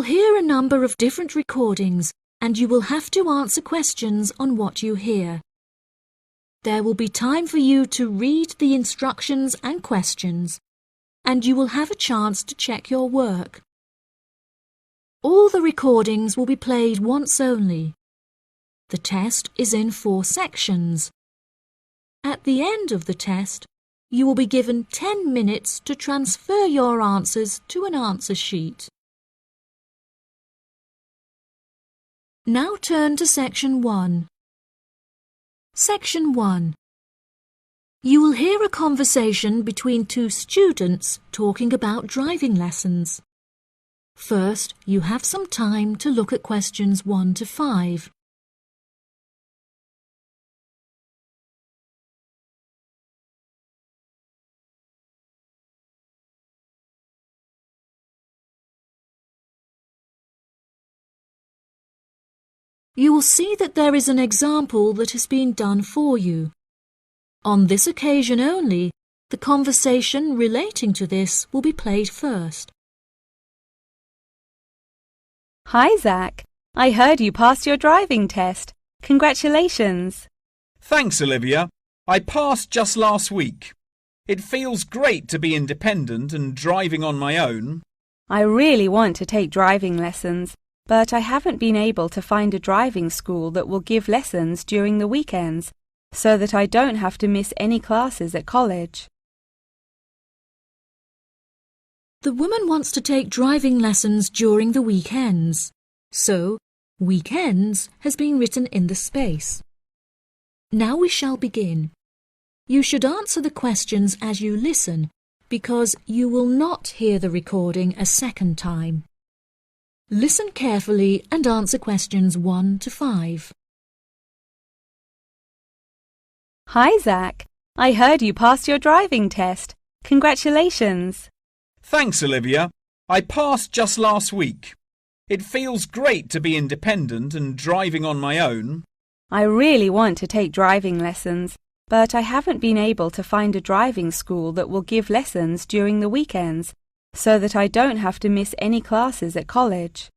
will hear a number of different recordings and you will have to answer questions on what you hear. There will be time for you to read the instructions and questions, and you will have a chance to check your work. All the recordings will be played once only. The test is in 4 sections. At the end of the test, you will be given 10 minutes to transfer your answers to an answer sheet. Now turn to Section 1. Section 1. You will hear a conversation between 2 students talking about driving lessons. First, you have some time to look at questions 1 to 5. You will see that there is an example that has been done for you. On this occasion only, the conversation relating to this will be played first. Hi, Zach. I heard you passed your driving test. Congratulations. Thanks, Olivia. I passed just last week. It feels great to be independent and driving on my own. I really want to take driving lessons, but I haven't been able to find a driving school that will give lessons during the weekends, so that I don't have to miss any classes at college. The woman wants to take driving lessons during the weekends, so weekends has been written in the space. Now we shall begin. You should answer the questions as you listen, because you will not hear the recording a second time. Listen carefully and answer questions 1 to 5. Hi, Zach. I heard you passed your driving test. Congratulations. Thanks, Olivia. I passed just last week. It feels great to be independent and driving on my own. I really want to take driving lessons, but I haven't been able to find a driving school that will give lessons during the weekends, so that I don't have to miss any classes at college.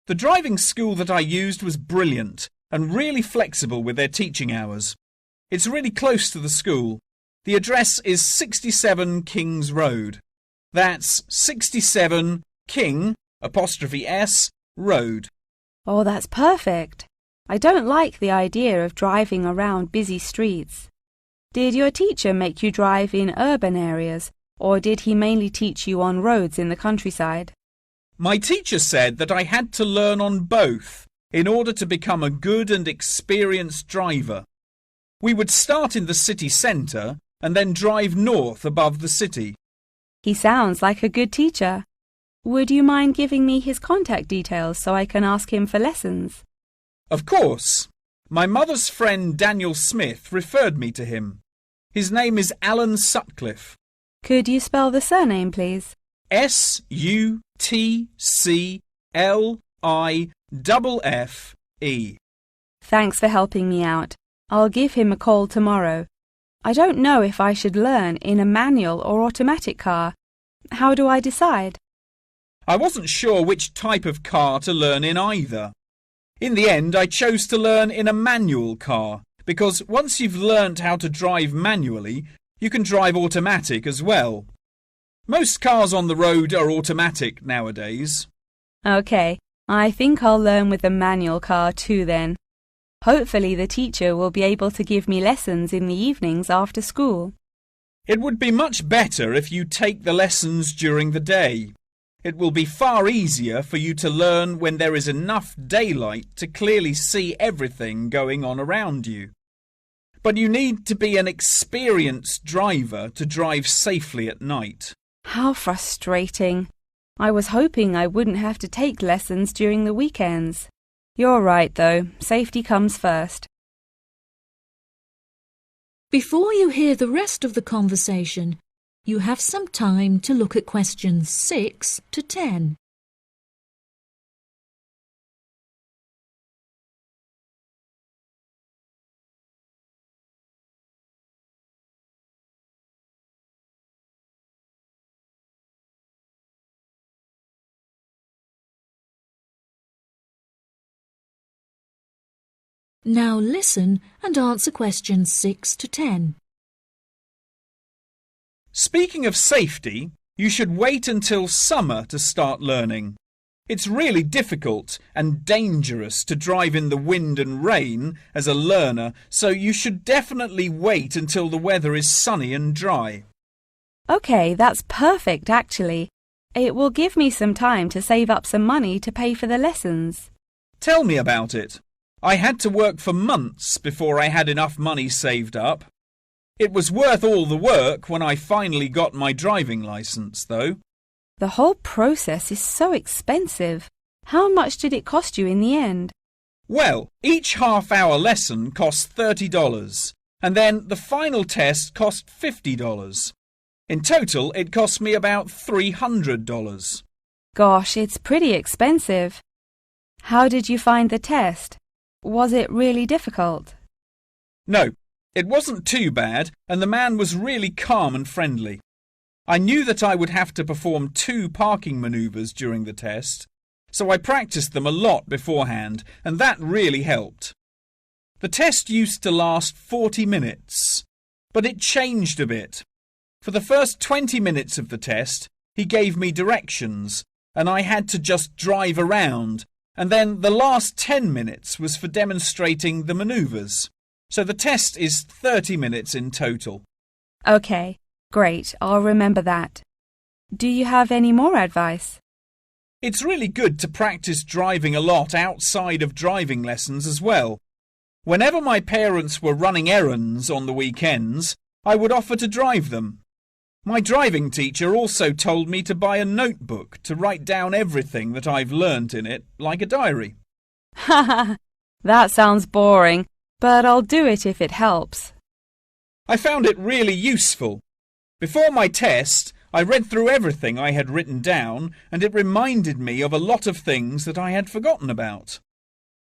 The driving school that I used was brilliant and really flexible with their teaching hours. It's really close to the school. The address is 67 Kings Road. That's 67 King''S Road. Oh, that's perfect. I don't like the idea of driving around busy streets. Did your teacher make you drive in urban areas, or did he mainly teach you on roads in the countryside? My teacher said that I had to learn on both in order to become a good and experienced driver. We would start in the city centre and then drive north above the city. He sounds like a good teacher. Would you mind giving me his contact details so I can ask him for lessons? Of course. My mother's friend Daniel Smith referred me to him. His name is Alan Sutcliffe. Could you spell the surname, please? Sutcliffe. Thanks for helping me out. I'll give him a call tomorrow. I don't know if I should learn in a manual or automatic car. How do I decide? I wasn't sure which type of car to learn in either. In the end, I chose to learn in a manual car because once you've learnt how to drive manually, you can drive automatic as well. Most cars on the road are automatic nowadays. OK, I think I'll learn with a manual car too then. Hopefully the teacher will be able to give me lessons in the evenings after school. It would be much better if you take the lessons during the day. It will be far easier for you to learn when there is enough daylight to clearly see everything going on around you. But you need to be an experienced driver to drive safely at night. How frustrating. I was hoping I wouldn't have to take lessons during the weekends. You're right, though. Safety comes first. Before you hear the rest of the conversation, you have some time to look at questions 6 to 10. Now listen and answer questions 6 to 10. Speaking of safety, you should wait until summer to start learning. It's really difficult and dangerous to drive in the wind and rain as a learner, so you should definitely wait until the weather is sunny and dry. OK, that's perfect actually. It will give me some time to save up some money to pay for the lessons. Tell me about it. I had to work for months before I had enough money saved up. It was worth all the work when I finally got my driving licence, though. The whole process is so expensive. How much did it cost you in the end? Well, each half-hour lesson cost $30, and then the final test cost $50. In total, it cost me about $300. Gosh, it's pretty expensive. How did you find the test? Was it really difficult? No, it wasn't too bad, and the man was really calm and friendly. I knew that I would have to perform 2 parking manoeuvres during the test, so I practiced them a lot beforehand, and that really helped. The test used to last 40 minutes, but it changed a bit. For the first 20 minutes of the test, he gave me directions, and I had to just drive around, and then the last 10 minutes was for demonstrating the manoeuvres. So the test is 30 minutes in total. OK, great. I'll remember that. Do you have any more advice? It's really good to practice driving a lot outside of driving lessons as well. Whenever my parents were running errands on the weekends, I would offer to drive them. My driving teacher also told me to buy a notebook to write down everything that I've learnt in it, like a diary. Ha! That sounds boring, but I'll do it if it helps. I found it really useful. Before my test, I read through everything I had written down, and it reminded me of a lot of things that I had forgotten about.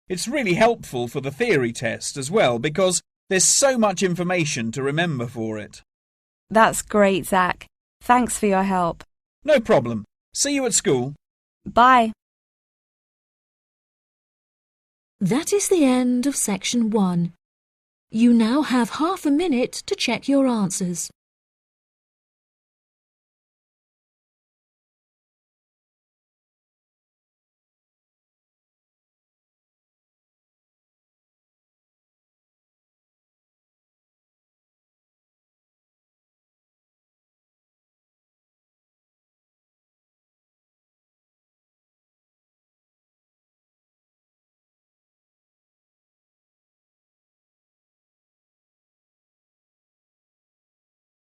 It's really helpful for the theory test as well, because there's so much information to remember for it. That's great, Zach. Thanks for your help. No problem. See you at school. Bye. That is the end of section 1. You now have half a minute to check your answers.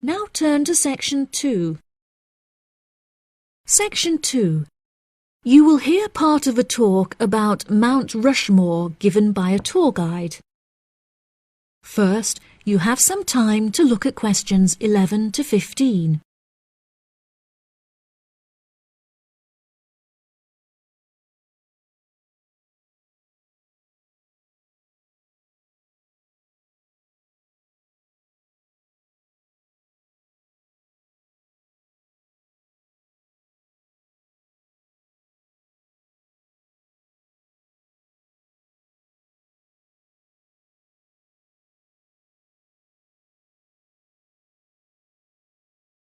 Now turn to section 2. Section 2. You will hear part of a talk about Mount Rushmore given by a tour guide. First, you have some time to look at questions 11 to 15.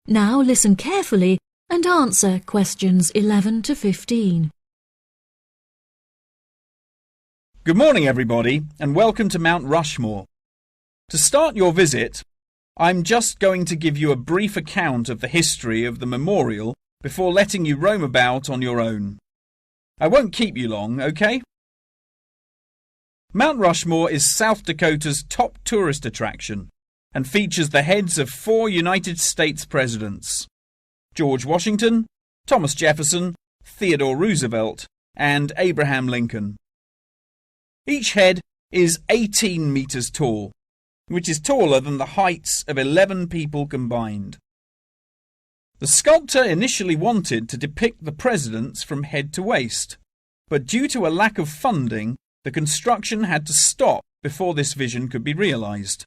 Now listen carefully and answer questions 11 to 15. Good morning, everybody, and welcome to Mount Rushmore. To start your visit, I'm just going to give you a brief account of the history of the memorial before letting you roam about on your own. I won't keep you long, OK? Mount Rushmore is South Dakota's top tourist attraction and features the heads of 4 United States presidents: George Washington, Thomas Jefferson, Theodore Roosevelt, and Abraham Lincoln. Each head is 18 meters tall, which is taller than the heights of 11 people combined. The sculptor initially wanted to depict the presidents from head to waist, but due to a lack of funding, the construction had to stop before this vision could be realized.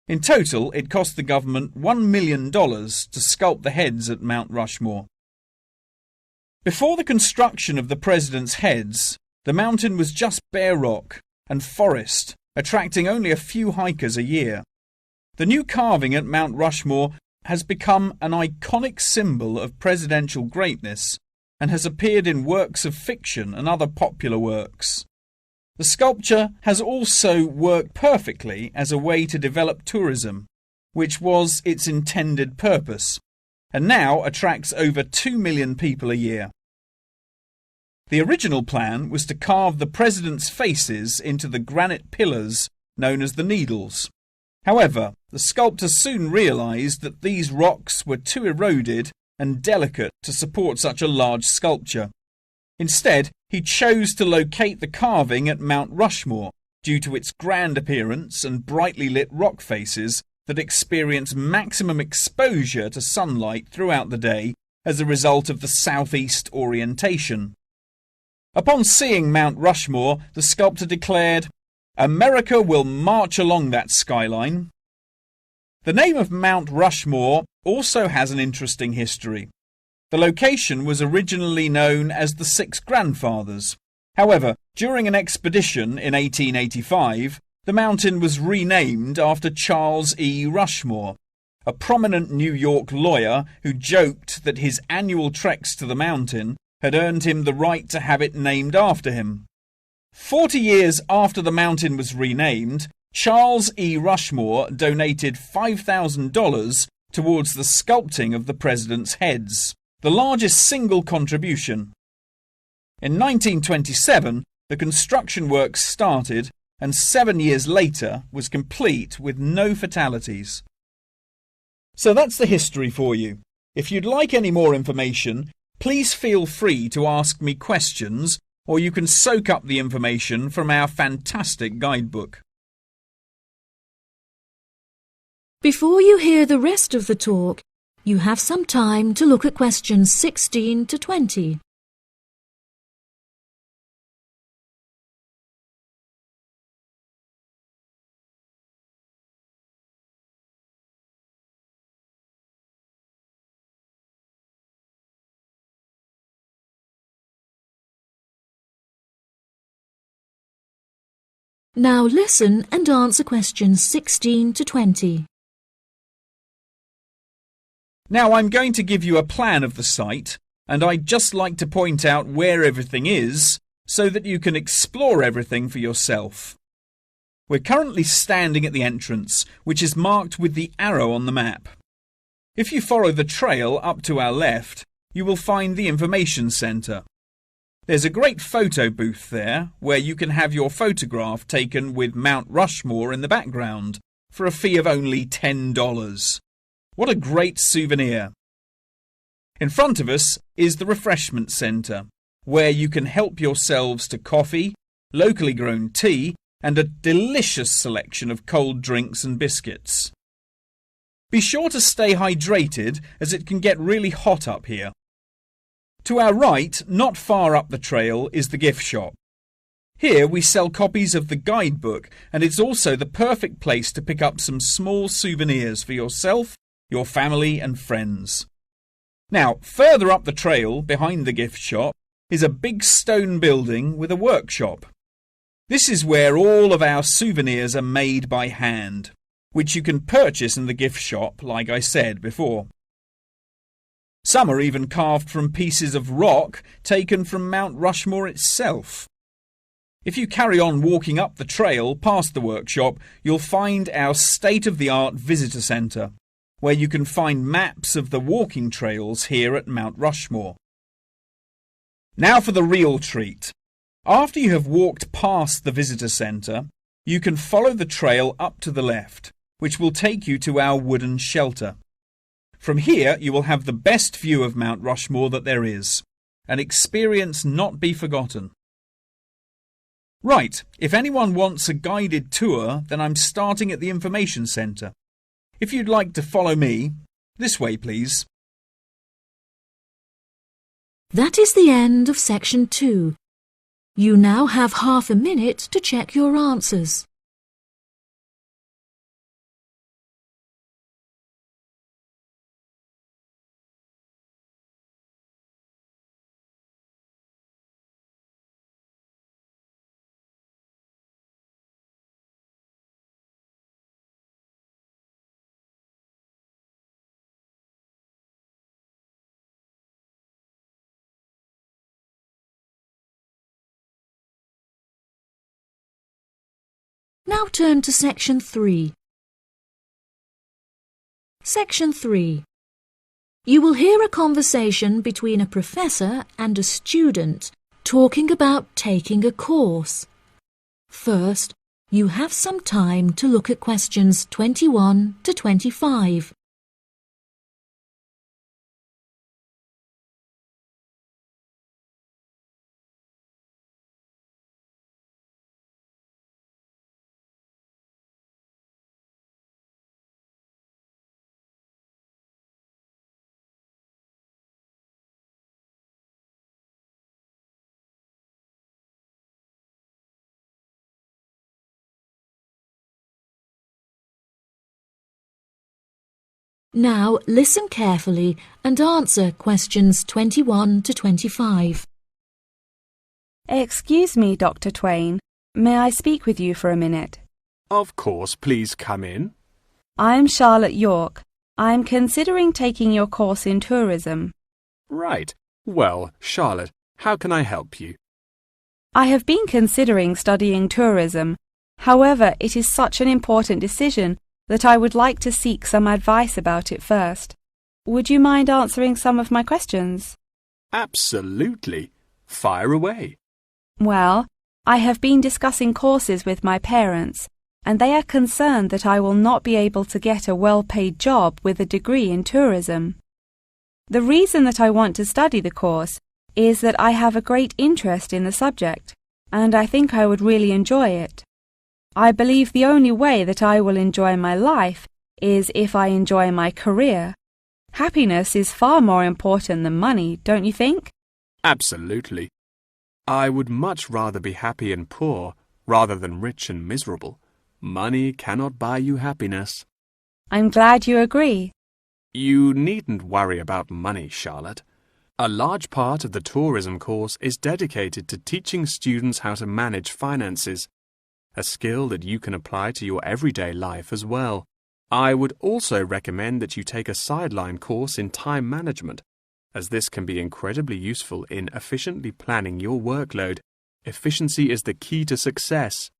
In total, it cost the government $1 million to sculpt the heads at Mount Rushmore. Before the construction of the presidents' heads, the mountain was just bare rock and forest attracting only a few hikers a year. The new carving at Mount Rushmore has become an iconic symbol of presidential greatness and has appeared in works of fiction and other popular works. The sculpture has also worked perfectly as a way to develop tourism, which was its intended purpose, and now attracts over 2 million people a year. The original plan was to carve the president's faces into the granite pillars known as the Needles. However, the sculptor soon realised that these rocks were too eroded and delicate to support such a large sculpture. Instead, he chose to locate the carving at Mount Rushmore due to its grand appearance and brightly lit rock faces that experience maximum exposure to sunlight throughout the day as a result of the southeast orientation. Upon seeing Mount Rushmore, the sculptor declared, "America will march along that skyline." The name of Mount Rushmore also has an interesting history. The location was originally known as the Six Grandfathers. However, during an expedition in 1885, the mountain was renamed after Charles E. Rushmore, a prominent New York lawyer who joked that his annual treks to the mountain had earned him the right to have it named after him. 40 years after the mountain was renamed, Charles E. Rushmore donated $5,000 towards the sculpting of the president's heads, the largest single contribution. In 1927, the construction work started and 7 years later was complete with no fatalities. So that's the history for you. If you'd like any more information, please feel free to ask me questions, or you can soak up the information from our fantastic guidebook. Before you hear the rest of the talk, you have some time to look at questions 16 to 20. Now listen and answer questions 16 to 20. Now I'm going to give you a plan of the site, and I'd just like to point out where everything is so that you can explore everything for yourself. We're currently standing at the entrance, which is marked with the arrow on the map. If you follow the trail up to our left, you will find the information centre. There's a great photo booth there where you can have your photograph taken with Mount Rushmore in the background for a fee of only $10. What a great souvenir! In front of us is the refreshment centre, where you can help yourselves to coffee, locally grown tea, and a delicious selection of cold drinks and biscuits. Be sure to stay hydrated as it can get really hot up here. To our right, not far up the trail, is the gift shop. Here we sell copies of the guidebook, and it's also the perfect place to pick up some small souvenirs for yourself, your family and friends. Now, further up the trail, behind the gift shop, is a big stone building with a workshop. This is where all of our souvenirs are made by hand, which you can purchase in the gift shop, like I said before. Some are even carved from pieces of rock taken from Mount Rushmore itself. If you carry on walking up the trail past the workshop, you'll find our state-of-the-art visitor centre, where you can find maps of the walking trails here at Mount Rushmore. Now for the real treat. After you have walked past the visitor centre, you can follow the trail up to the left, which will take you to our wooden shelter. From here you will have the best view of Mount Rushmore that there is, an experience not be forgotten. Right, if anyone wants a guided tour, then I'm starting at the information centre. If you'd like to follow me, this way please. That is the end of section 2. You now have half a minute to check your answers. Now turn to Section 3. Section 3. You will hear a conversation between a professor and a student talking about taking a course. First, you have some time to look at questions 21 to 25. Now listen carefully and answer questions 21 to 25. Excuse me, Dr. Twain. May I speak with you for a minute? Of course, please come in. I'm Charlotte York. I'm considering taking your course in tourism. Right. Well, Charlotte, how can I help you? I have been considering studying tourism. However, it is such an important decision that I would like to seek some advice about it first. Would you mind answering some of my questions? Absolutely. Fire away. Well, I have been discussing courses with my parents, and they are concerned that I will not be able to get a well-paid job with a degree in tourism. The reason that I want to study the course is that I have a great interest in the subject, and I think I would really enjoy it. I believe the only way that I will enjoy my life is if I enjoy my career. Happiness is far more important than money, don't you think? Absolutely. I would much rather be happy and poor rather than rich and miserable. Money cannot buy you happiness. I'm glad you agree. You needn't worry about money, Charlotte. A large part of the tourism course is dedicated to teaching students how to manage finances, a skill that you can apply to your everyday life as well. I would also recommend that you take a sideline course in time management, as this can be incredibly useful in efficiently planning your workload. Efficiency is the key to success.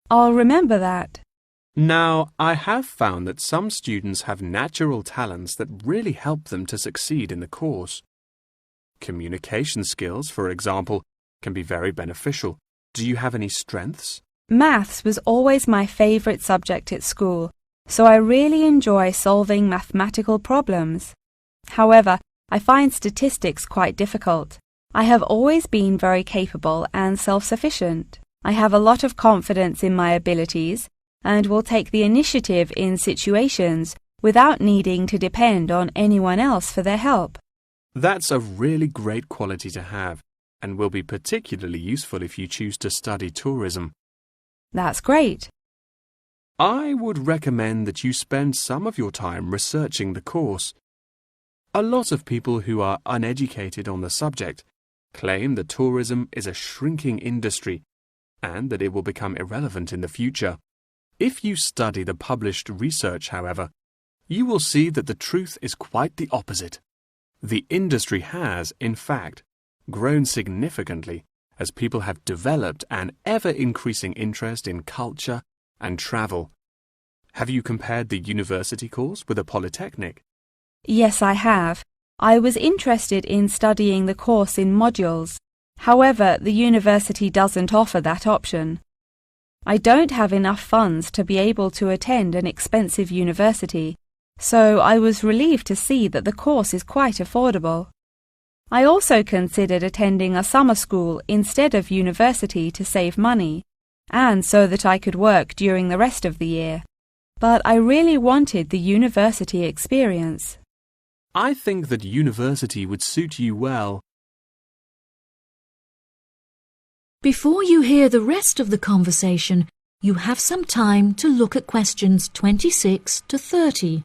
I'll remember that. Now, I have found that some students have natural talents that really help them to succeed in the course. Communication skills, for example, can be very beneficial. Do you have any strengths? Maths was always my favourite subject at school, so I really enjoy solving mathematical problems. However, I find statistics quite difficult. I have always been very capable and self-sufficient. I have a lot of confidence in my abilities and will take the initiative in situations without needing to depend on anyone else for their help. That's a really great quality to have and will be particularly useful if you choose to study tourism. That's great. I would recommend that you spend some of your time researching the course. A lot of people who are uneducated on the subject claim that tourism is a shrinking industry and that it will become irrelevant in the future. If you study the published research, however, you will see that the truth is quite the opposite. The industry has, in fact, grown significantly as people have developed an ever-increasing interest in culture and travel. Have you compared the university course with a polytechnic? Yes, I have. I was interested in studying the course in modules. However, the university doesn't offer that option. I don't have enough funds to be able to attend an expensive university, so I was relieved to see that the course is quite affordable. I also considered attending a summer school instead of university to save money, and so that I could work during the rest of the year. But I really wanted the university experience. I think that university would suit you well. Before you hear the rest of the conversation, you have some time to look at questions 26 to 30.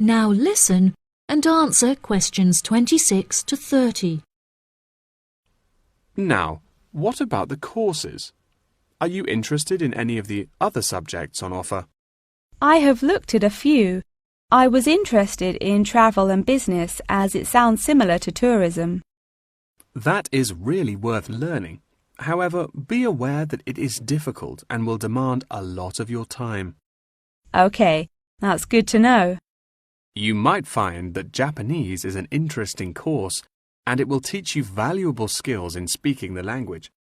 Now listen and answer questions 26 to 30. Now, What about the courses? Are you interested in any of the other subjects on offer? I have looked at a few. I was interested in travel and business as it sounds similar to tourism. That is really worth learning. However, be aware that it is difficult and will demand a lot of your time. Okay, that's good to know. You might find that Japanese is an interesting course and it will teach you valuable skills in speaking the language.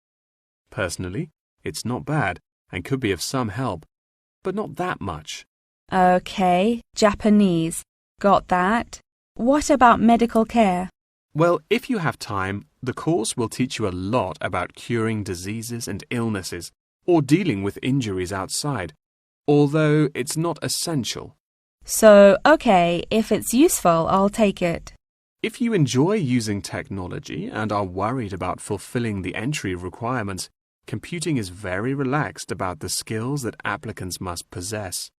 Personally, it's not bad and could be of some help, but not that much. Okay, Japanese. Got that. What about medical care? Well, if you have time, the course will teach you a lot about curing diseases and illnesses or dealing with injuries outside, although it's not essential. So, okay, if it's useful, I'll take it. If you enjoy using technology and are worried about fulfilling the entry requirements, computing is very relaxed about the skills that applicants must possess.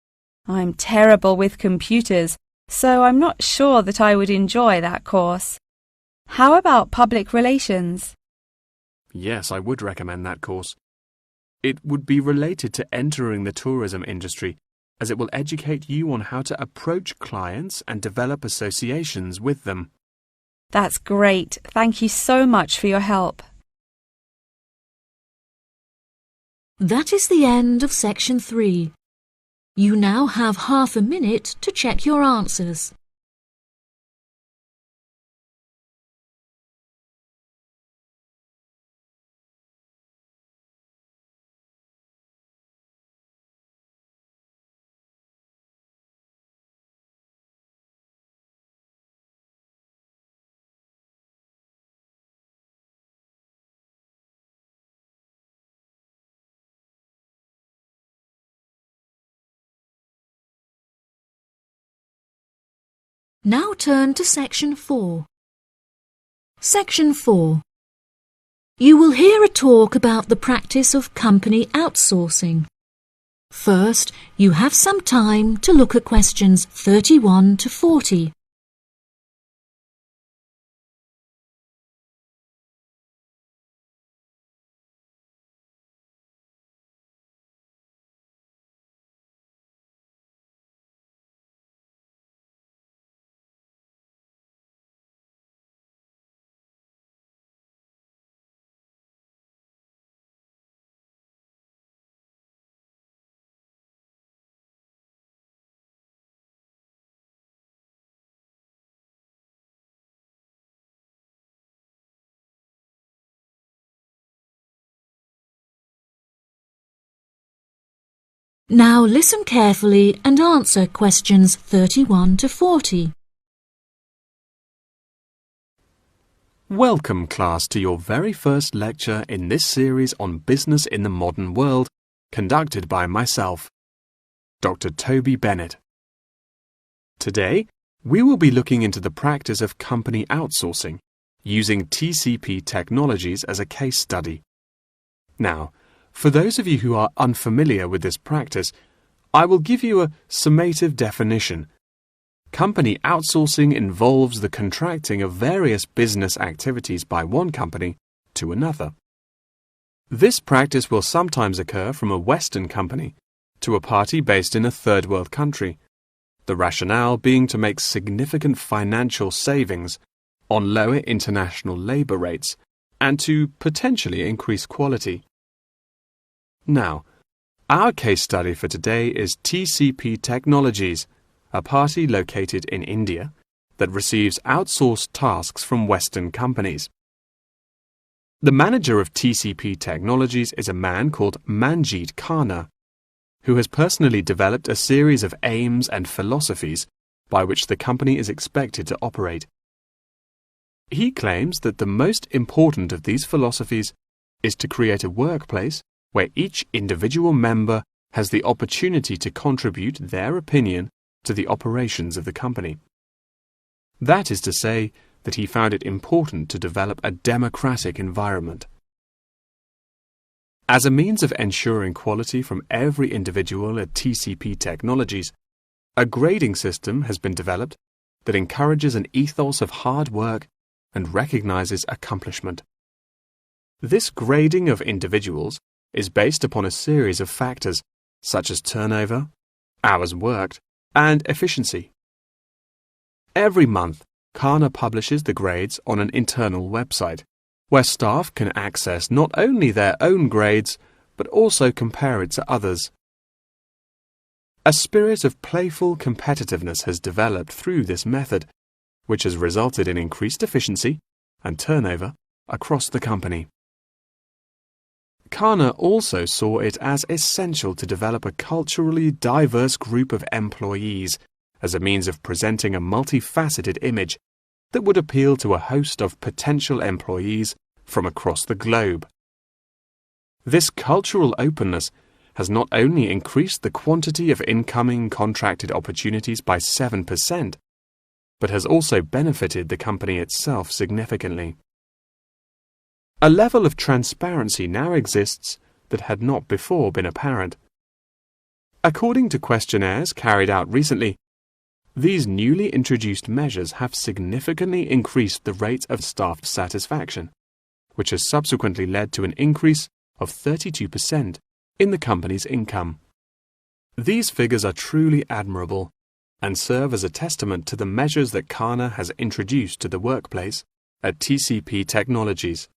I'm terrible with computers, so I'm not sure that I would enjoy that course. How about public relations? Yes, I would recommend that course. It would be related to entering the tourism industry, as it will educate you on how to approach clients and develop associations with them. That's great. Thank you so much for your help. That is the end of section 3. You now have half a minute to check your answers. Now turn to section 4. Section 4. You will hear a talk about the practice of company outsourcing. First, you have some time to look at questions 31 to 40. Now listen carefully and answer questions 31 to 40. Welcome, class, to your very first lecture in this series on business in the modern world, conducted by myself, Dr. Toby Bennett. Today, we will be looking into the practice of company outsourcing, using TCP technologies as a case study. Now, for those of you who are unfamiliar with this practice, I will give you a summative definition. Company outsourcing involves the contracting of various business activities by one company to another. This practice will sometimes occur from a Western company to a party based in a third world country, the rationale being to make significant financial savings on lower international labour rates and to potentially increase quality. Now, our case study for today is TCP Technologies, a party located in India that receives outsourced tasks from Western companies. The manager of TCP Technologies is a man called Manjeet Khanna, who has personally developed a series of aims and philosophies by which the company is expected to operate. He claims that the most important of these philosophies is to create a workplace where each individual member has the opportunity to contribute their opinion to the operations of the company. That is to say that he found it important to develop a democratic environment. As a means of ensuring quality from every individual at TCP Technologies, a grading system has been developed that encourages an ethos of hard work and recognizes accomplishment. This grading of individuals is based upon a series of factors such as turnover, hours worked, and efficiency. Every month, Kana publishes the grades on an internal website, where staff can access not only their own grades, but also compare it to others. A spirit of playful competitiveness has developed through this method, which has resulted in increased efficiency and turnover across the company. Kana also saw it as essential to develop a culturally diverse group of employees as a means of presenting a multifaceted image that would appeal to a host of potential employees from across the globe. This cultural openness has not only increased the quantity of incoming contracted opportunities by 7%, but has also benefited the company itself significantly. A level of transparency now exists that had not before been apparent. According to questionnaires carried out recently, these newly introduced measures have significantly increased the rate of staff satisfaction, which has subsequently led to an increase of 32% in the company's income. These figures are truly admirable and serve as a testament to the measures that Kana has introduced to the workplace at TCP Technologies.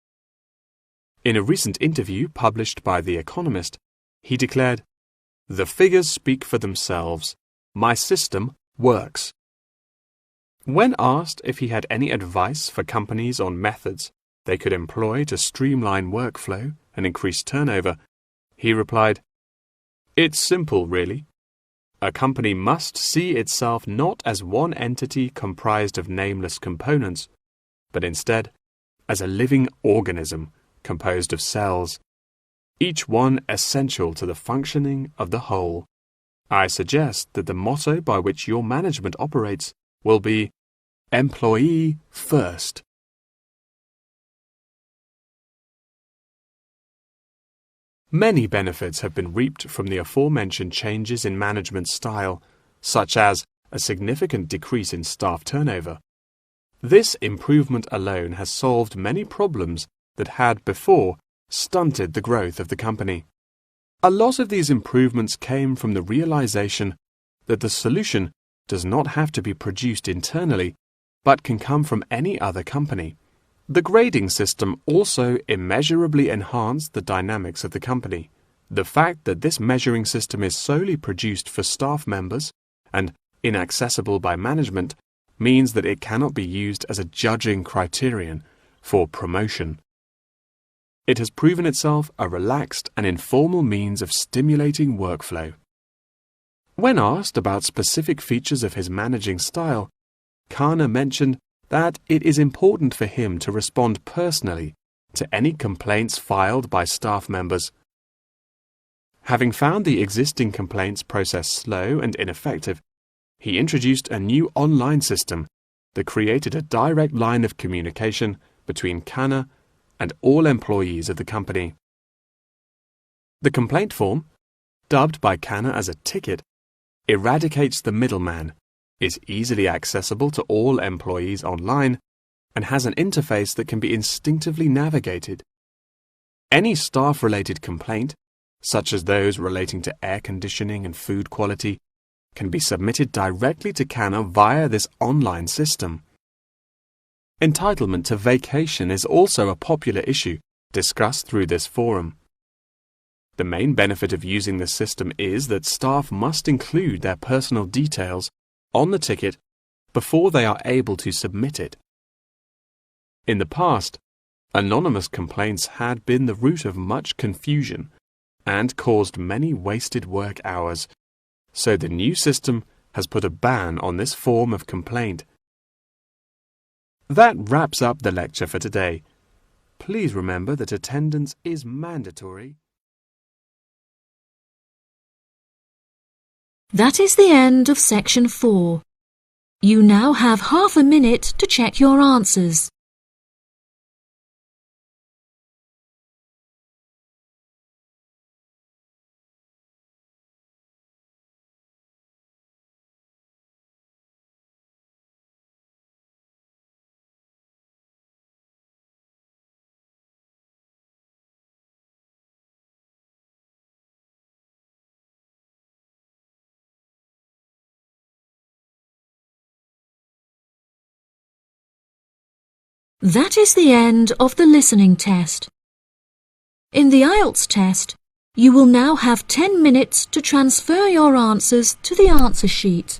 In a recent interview published by The Economist, he declared, "The figures speak for themselves. My system works." When asked if he had any advice for companies on methods they could employ to streamline workflow and increase turnover, he replied, "It's simple, really. A company must see itself not as one entity comprised of nameless components, but instead as a living organism composed of cells, each one essential to the functioning of the whole. I suggest that the motto by which your management operates will be employee first." Many benefits have been reaped from the aforementioned changes in management style, such as a significant decrease in staff turnover. This improvement alone has solved many problems that had before stunted the growth of the company. A lot of these improvements came from the realization that the solution does not have to be produced internally, but can come from any other company. The grading system also immeasurably enhanced the dynamics of the company. The fact that this measuring system is solely produced for staff members and inaccessible by management means that it cannot be used as a judging criterion for promotion. It has proven itself a relaxed and informal means of stimulating workflow. When asked about specific features of his managing style, Kana mentioned that it is important for him to respond personally to any complaints filed by staff members. Having found the existing complaints process slow and ineffective, he introduced a new online system that created a direct line of communication between Kana and all employees of the company. The complaint form, dubbed by Kana as a ticket, eradicates the middleman, is easily accessible to all employees online, and has an interface that can be instinctively navigated. Any staff-related complaint, such as those relating to air conditioning and food quality, can be submitted directly to Kana via this online system. Entitlement to vacation is also a popular issue discussed through this forum. The main benefit of using this system is that staff must include their personal details on the ticket before they are able to submit it. In the past, anonymous complaints had been the root of much confusion and caused many wasted work hours, so the new system has put a ban on this form of complaint. That wraps up the lecture for today. Please remember that attendance is mandatory. That is the end of section 4. You now have half a minute to check your answers. That is the end of the listening test. In the IELTS test, you will now have 10 minutes to transfer your answers to the answer sheet.